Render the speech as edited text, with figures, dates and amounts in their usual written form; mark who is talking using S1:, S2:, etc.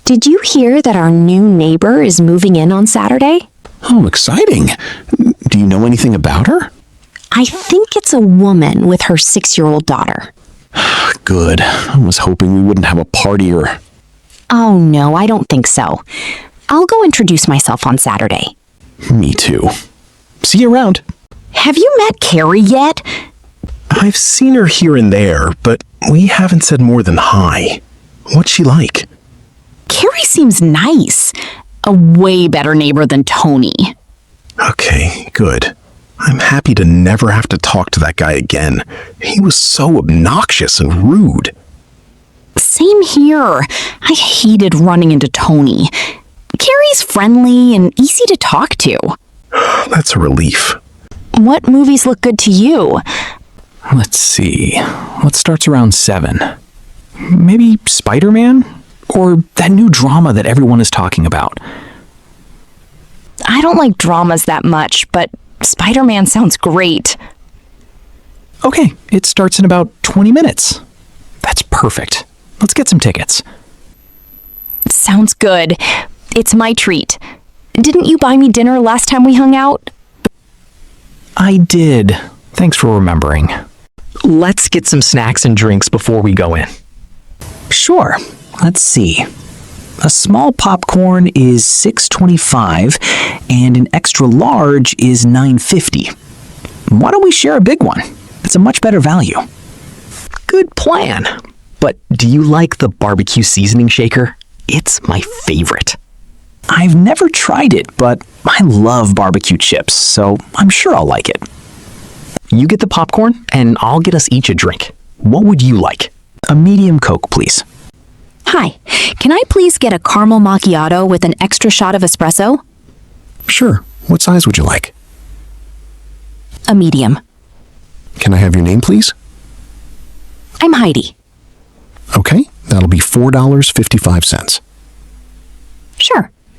S1: Did you hear that our new neighbor is moving in on Saturday?
S2: Oh, exciting. Do you know anything about her?
S1: I think it's a woman with her 6-year-old daughter.
S2: Good. I was hoping we wouldn't have a party or...
S1: Oh no, I don't think so. I'll go introduce myself on Saturday.
S2: Me too. See you around.
S1: Have you met Carrie yet?
S3: I've seen her here and there, but we haven't said more than hi. What's she like?
S1: Carrie seems nice. A way better neighbor than Tony.
S3: Okay, good. I'm happy to never have to talk to that guy again. He was so obnoxious and rude.
S1: Same here. I hated running into Tony. Carrie's friendly and easy to talk to.
S3: That's a relief.
S1: What movies look good to you?
S4: Let's see. What starts around 7? Maybe Spider-Man? Or that new drama that everyone is talking about?
S1: I don't like dramas that much, but Spider-Man sounds great.
S4: Okay, it starts in about 20 minutes. That's perfect. Let's get some tickets.
S1: Sounds good. It's my treat. Didn't you buy me dinner last time we hung out?
S4: I did. Thanks for remembering.
S5: Let's get some snacks and drinks before we go in.
S4: Sure. Let's see. A small popcorn is $6.25 and an extra large is $9.50. Why don't we share a big one? It's a much better value.
S5: Good plan. But do you like the barbecue seasoning shaker? It's my favorite.
S4: I've never tried it, but I love barbecue chips, so I'm sure I'll like it.
S5: You get the popcorn, and I'll get us each a drink. What would you like?
S4: A medium Coke, please.
S1: Hi, can I please get a caramel macchiato with an extra shot of espresso?
S2: Sure. What size would you like?
S1: A medium.
S2: Can I have your name, please?
S1: I'm Heidi.
S2: Okay, that'll be $4.55.
S1: Sure.